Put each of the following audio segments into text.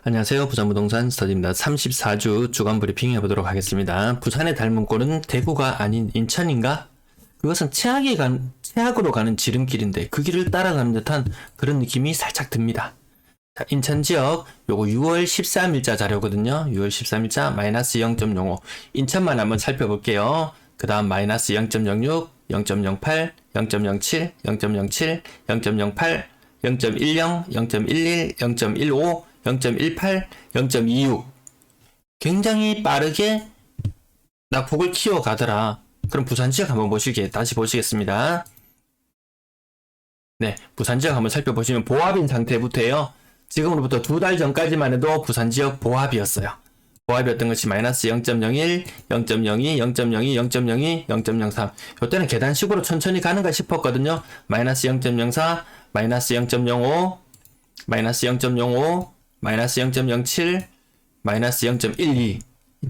안녕하세요. 부산부동산 스터디입니다. 34주 주간 브리핑 해보도록 하겠습니다. 부산의 닮은 꼴은 대구가 아닌 인천인가? 그것은 최악으로 가는 지름길인데 그 길을 따라가는 듯한 그런 느낌이 살짝 듭니다. 자, 인천 지역 요거 6월 13일자 자료거든요. 6월 13일자 마이너스 0.05 인천만 한번 살펴볼게요. 그 다음 마이너스 0.06, 0.08, 0.07, 0.07, 0.08, 0.10, 0.11, 0.15 0.18, 0.26 굉장히 빠르게 낙폭을 키워가더라. 그럼 부산 지역 한번 다시 보시겠습니다. 네, 부산 지역 한번 살펴보시면 보합인 상태부터예요. 지금으로부터 2달 전까지만 해도 부산 지역 보합이었어요. 보합이었던 것이 마이너스 0.01, 0.02, 0.02, 0.02, 0.03 이때는 계단식으로 천천히 가는가 싶었거든요. 마이너스 0.04, 마이너스 0.05, 마이너스 0.05 마이너스 0.07, 마이너스 0.12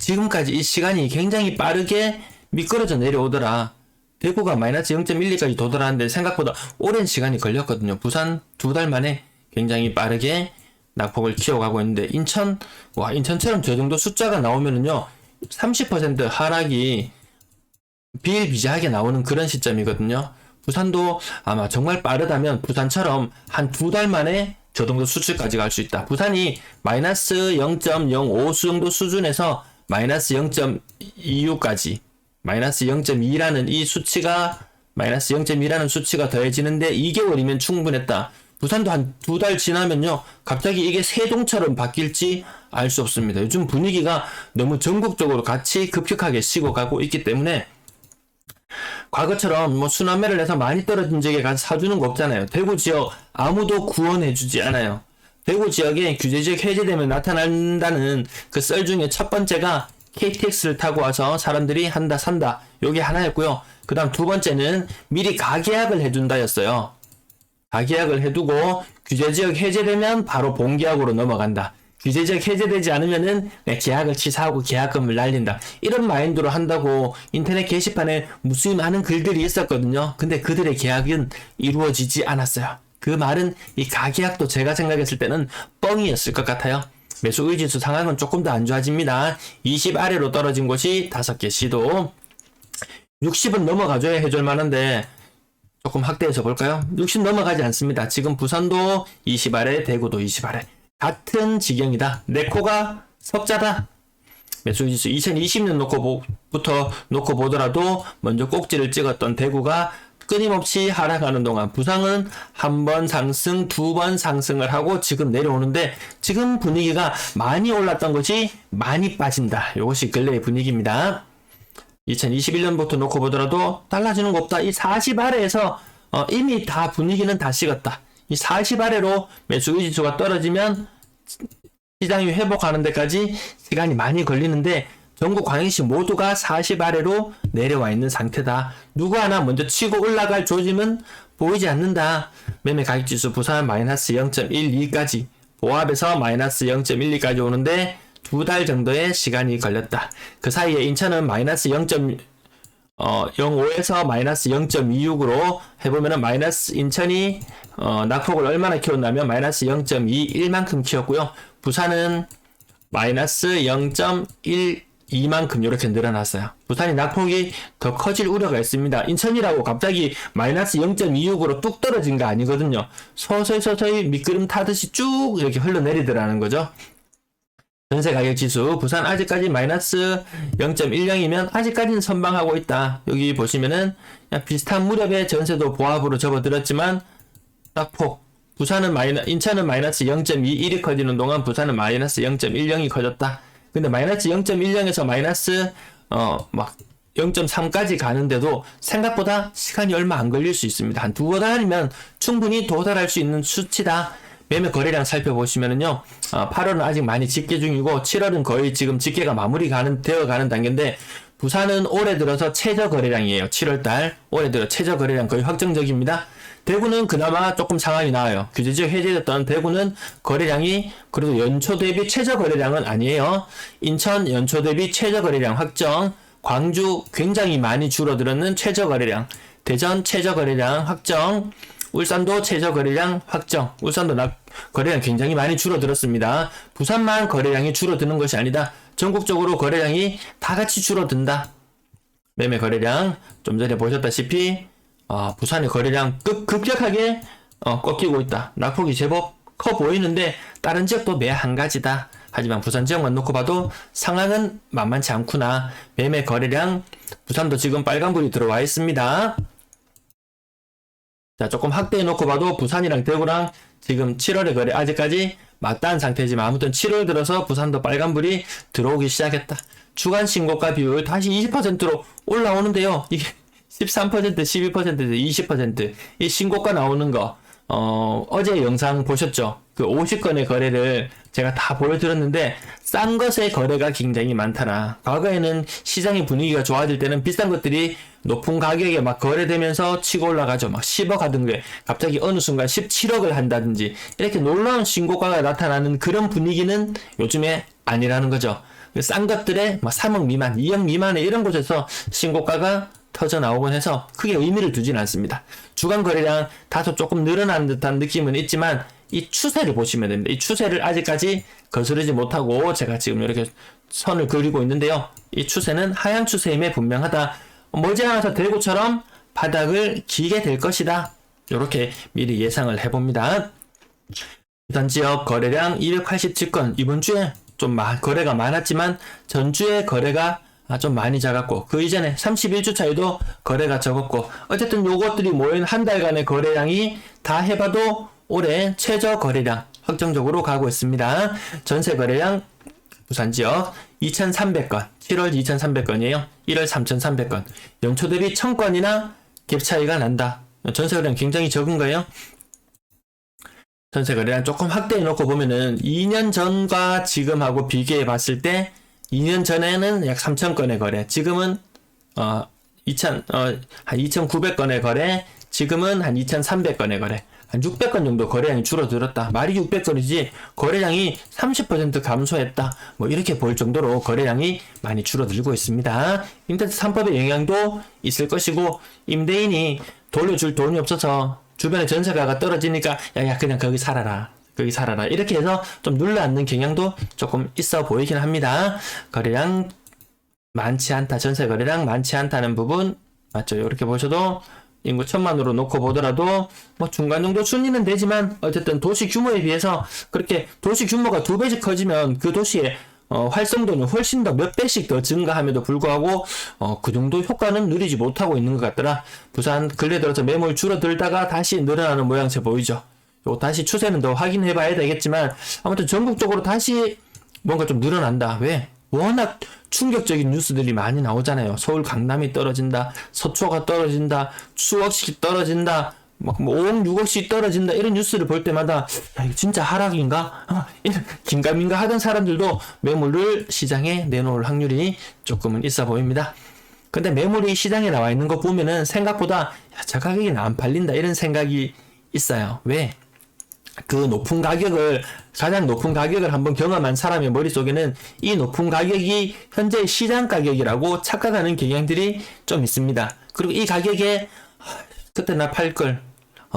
지금까지 이 시간이 굉장히 빠르게 미끄러져 내려오더라. 대구가 마이너스 0.12까지 도달하는데 생각보다 오랜 시간이 걸렸거든요. 부산 2달 만에 굉장히 빠르게 낙폭을 키워가고 있는데 인천처럼 저 정도 숫자가 나오면은요 30% 하락이 비일비재하게 나오는 그런 시점이거든요. 부산도 아마 정말 빠르다면 부산처럼 한 2달 만에 저 정도 수치까지 갈 수 있다. 부산이 마이너스 0.05 정도 수준에서 마이너스 0.26까지 마이너스 0.2라는 이 수치가 마이너스 0.2라는 수치가 더해지는데 2개월이면 충분했다. 부산도 한 2달 지나면요 갑자기 이게 세동처럼 바뀔지 알 수 없습니다. 요즘 분위기가 너무 전국적으로 같이 급격하게 식어가고 있기 때문에 과거처럼 순환매를 해서 많이 떨어진 지역에 가서 사주는 거 없잖아요. 대구 지역 아무도 구원해주지 않아요. 대구 지역에 규제지역 해제되면 나타난다는 그 썰 중에 첫 번째가 KTX를 타고 와서 사람들이 한다 산다 요게 하나였고요. 그 다음 두 번째는 미리 가계약을 해준다였어요. 가계약을 해두고 규제지역 해제되면 바로 본계약으로 넘어간다. 규제지역 해제되지 않으면은 계약을 취소하고 계약금을 날린다. 이런 마인드로 한다고 인터넷 게시판에 무수히 많은 글들이 있었거든요. 근데 그들의 계약은 이루어지지 않았어요. 그 말은 이 가계약도 제가 생각했을 때는 뻥이었을 것 같아요. 매수 의지수 상황은 조금 더 안 좋아집니다. 20 아래로 떨어진 곳이 5개 시도 60은 넘어가줘야 해줄 만한데 조금 확대해서 볼까요? 60 넘어가지 않습니다. 지금 부산도 20 아래, 대구도 20 아래. 같은 지경이다. 내 코가 석자다. 매수지수 2020년 부터 놓고 보더라도 먼저 꼭지를 찍었던 대구가 끊임없이 하락하는 동안 부산은 한 번 상승, 2번 상승을 하고 지금 내려오는데 지금 분위기가 많이 올랐던 것이 많이 빠진다. 이것이 근래의 분위기입니다. 2021년부터 놓고 보더라도 달라지는 거 없다. 이 40 아래에서 이미 다 분위기는 다 식었다. 이 40 아래로 매수 의지수가 떨어지면 시장이 회복하는 데까지 시간이 많이 걸리는데 전국 광역시 모두가 40 아래로 내려와 있는 상태다. 누구 하나 먼저 치고 올라갈 조짐은 보이지 않는다. 매매 가격지수 부산 마이너스 0.12까지 보합에서 마이너스 0.12까지 오는데 2달 정도의 시간이 걸렸다. 그 사이에 인천은 마이너스 0.05에서 마이너스 0.26으로 해보면은 마이너스 인천이 낙폭을 얼마나 키웠냐면 마이너스 0.21만큼 키웠고요. 부산은 마이너스 0.12만큼 이렇게 늘어났어요. 부산이 낙폭이 더 커질 우려가 있습니다. 인천이라고 갑자기 마이너스 0.26으로 뚝 떨어진 거 아니거든요. 서서히 미끄럼 타듯이 쭉 이렇게 흘러내리더라는 거죠. 전세 가격 지수 부산 아직까지 마이너스 0.10이면 아직까지는 선방하고 있다. 여기 보시면은 비슷한 무렵에 전세도 보합으로 접어들었지만 낙폭 인천은 마이너스 0.21이 커지는 동안 부산은 마이너스 0.10이 커졌다. 근데 마이너스 0.10에서 마이너스 0.3까지 가는데도 생각보다 시간이 얼마 안 걸릴 수 있습니다. 한 2달이면 충분히 도달할 수 있는 수치다. 매매 거래량 살펴보시면은요, 8월은 아직 많이 집계 중이고, 7월은 거의 지금 집계가 되어 가는 단계인데, 부산은 올해 들어서 최저 거래량이에요. 7월달. 올해 들어 최저 거래량 거의 확정적입니다. 대구는 그나마 조금 상황이 나아요. 규제지역 해제됐던 대구는 거래량이 그래도 연초 대비 최저 거래량은 아니에요. 인천 연초 대비 최저 거래량 확정, 광주 굉장히 많이 줄어들었는 최저 거래량, 대전 최저 거래량 확정, 울산도 최저 거래량 확정. 울산도 거래량 굉장히 많이 줄어들었습니다. 부산만 거래량이 줄어드는 것이 아니다. 전국적으로 거래량이 다 같이 줄어든다. 매매 거래량 좀 전에 보셨다시피 부산의 거래량 급격하게 꺾이고 있다. 낙폭이 제법 커 보이는데 다른 지역도 매 한 가지다. 하지만 부산 지역만 놓고 봐도 상황은 만만치 않구나. 매매 거래량 부산도 지금 빨간불이 들어와 있습니다. 자, 조금 확대해 놓고 봐도 부산이랑 대구랑 지금 7월의 거래 아직까지 맞닿은 상태지만 아무튼 7월 들어서 부산도 빨간불이 들어오기 시작했다. 주간 신고가 비율 다시 20%로 올라오는데요. 이게 13%, 12%, 20%. 이 신고가 나오는 거 어제 영상 보셨죠? 그 50건의 거래를 제가 다 보여드렸는데 싼 것의 거래가 굉장히 많더라. 과거에는 시장의 분위기가 좋아질 때는 비싼 것들이 높은 가격에 막 거래되면서 치고 올라가죠. 막 10억 하던 게 갑자기 어느 순간 17억을 한다든지 이렇게 놀라운 신고가가 나타나는 그런 분위기는 요즘에 아니라는 거죠. 싼 것들에 막 3억 미만, 2억 미만의 이런 곳에서 신고가가 터져 나오곤 해서 크게 의미를 두진 않습니다. 주간 거래량 다소 조금 늘어난 듯한 느낌은 있지만 이 추세를 보시면 됩니다. 이 추세를 아직까지 거스르지 못하고 제가 지금 이렇게 선을 그리고 있는데요. 이 추세는 하향 추세임에 분명하다. 머지않아서 대구처럼 바닥을 기게 될 것이다. 이렇게 미리 예상을 해봅니다. 부산 지역 거래량 287건. 이번 주에 좀 거래가 많았지만 전주에 거래가 좀 많이 작았고 그 이전에 31주 차이도 거래가 적었고 어쨌든 요것들이 모인 한 달간의 거래량이 다 해봐도 올해 최저 거래량 확정적으로 가고 있습니다. 전세 거래량 부산 지역 2,300건 7월 2,300건이에요. 1월 3,300건 연초 대비 1,000건이나 갭 차이가 난다. 전세 거래량 굉장히 적은 거예요. 전세 거래량 조금 확대해 놓고 보면은 2년 전과 지금하고 비교해 봤을 때 2년 전에는 약 3,000건의 거래, 지금은 한 2,900건의 거래, 지금은 한 2,300건의 거래, 한 600건 정도 거래량이 줄어들었다. 말이 600건이지 거래량이 30% 감소했다. 뭐 이렇게 볼 정도로 거래량이 많이 줄어들고 있습니다. 임대차 3법의 영향도 있을 것이고 임대인이 돌려줄 돈이 없어서 주변에 전세가가 떨어지니까 야 그냥 거기 살아라 이렇게 해서 좀 눌러앉는 경향도 조금 있어 보이긴 합니다. 거래량 많지 않다, 전세 거래량 많지 않다는 부분 맞죠? 이렇게 보셔도 인구 1,000만으로 놓고 보더라도 뭐 중간 정도 순위는 되지만 어쨌든 도시 규모에 비해서 그렇게 도시 규모가 2배씩 커지면 그 도시의 활성도는 훨씬 더 몇 배씩 더 증가함에도 불구하고 그 정도 효과는 누리지 못하고 있는 것 같더라. 부산 근래 들어서 매물 줄어들다가 다시 늘어나는 모양새 보이죠? 요 다시 추세는 더 확인해 봐야 되겠지만 아무튼 전국적으로 다시 뭔가 좀 늘어난다. 왜? 워낙 충격적인 뉴스들이 많이 나오잖아요. 서울 강남이 떨어진다, 서초가 떨어진다, 수억씩 떨어진다, 막 5억 6억씩 떨어진다, 이런 뉴스를 볼 때마다 야 이거 진짜 하락인가? 긴가민가 하던 사람들도 매물을 시장에 내놓을 확률이 조금은 있어 보입니다. 근데 매물이 시장에 나와 있는 거 보면은 생각보다 야, 저 가격이 안 팔린다 이런 생각이 있어요. 왜? 그 높은 가격을, 가장 높은 가격을 한번 경험한 사람의 머릿속에는 이 높은 가격이 현재 시장 가격이라고 착각하는 경향들이 좀 있습니다. 그리고 이 가격에 그때 나 팔걸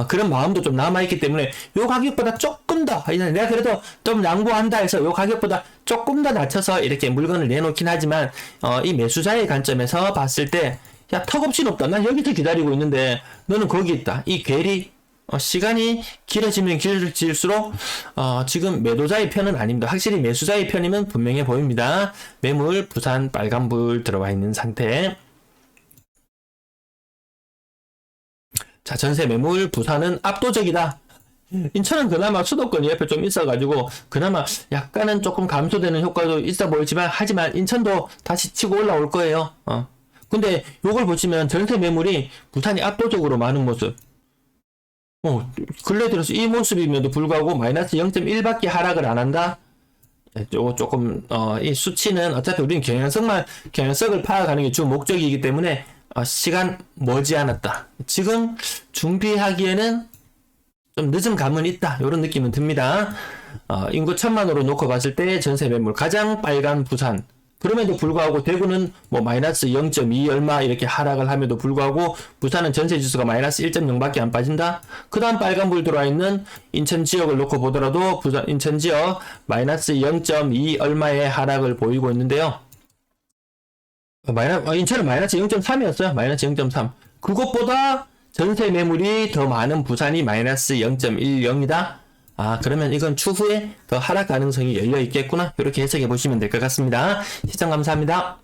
그런 마음도 좀 남아있기 때문에 요 가격보다 조금 더 내가 그래도 좀 양보한다 해서 요 가격보다 조금 더 낮춰서 이렇게 물건을 내놓긴 하지만 이 매수자의 관점에서 봤을 때 야 턱없이 높다, 난 여기서 기다리고 있는데 너는 거기 있다, 이 괴리 시간이 길어지면 길어질수록 지금 매도자의 편은 아닙니다. 확실히 매수자의 편이면 분명해 보입니다. 매물 부산 빨간불 들어와 있는 상태. 자, 전세 매물 부산은 압도적이다. 인천은 그나마 수도권이 옆에 좀 있어가지고 그나마 약간은 조금 감소되는 효과도 있어 보이지만 하지만 인천도 다시 치고 올라올 거예요. 근데 요걸 보시면 전세 매물이 부산이 압도적으로 많은 모습. 근래 들어서 이 모습임에도 불구하고 마이너스 0.1밖에 하락을 안 한다? 요거 조금, 이 수치는 어차피 우리는 경향성을 파악하는 게 주 목적이기 때문에, 시간 머지않았다. 지금 준비하기에는 좀 늦은 감은 있다. 요런 느낌은 듭니다. 인구 1,000만으로 놓고 봤을 때 전세 매물 가장 빨간 부산 그럼에도 불구하고 대구는 뭐 마이너스 0.2 얼마 이렇게 하락을 함에도 불구하고 부산은 전세지수가 마이너스 1.0밖에 안 빠진다. 그 다음 빨간불 들어와 있는 인천 지역을 놓고 보더라도 부산 인천 지역 마이너스 0.2 얼마의 하락을 보이고 있는데요. 인천은 마이너스 0.3이었어요. 마이너스 0.3. 그것보다 전세 매물이 더 많은 부산이 마이너스 0.10이다. 아, 그러면 이건 추후에 더 하락 가능성이 열려 있겠구나. 이렇게 해석해 보시면 될 것 같습니다. 시청 감사합니다.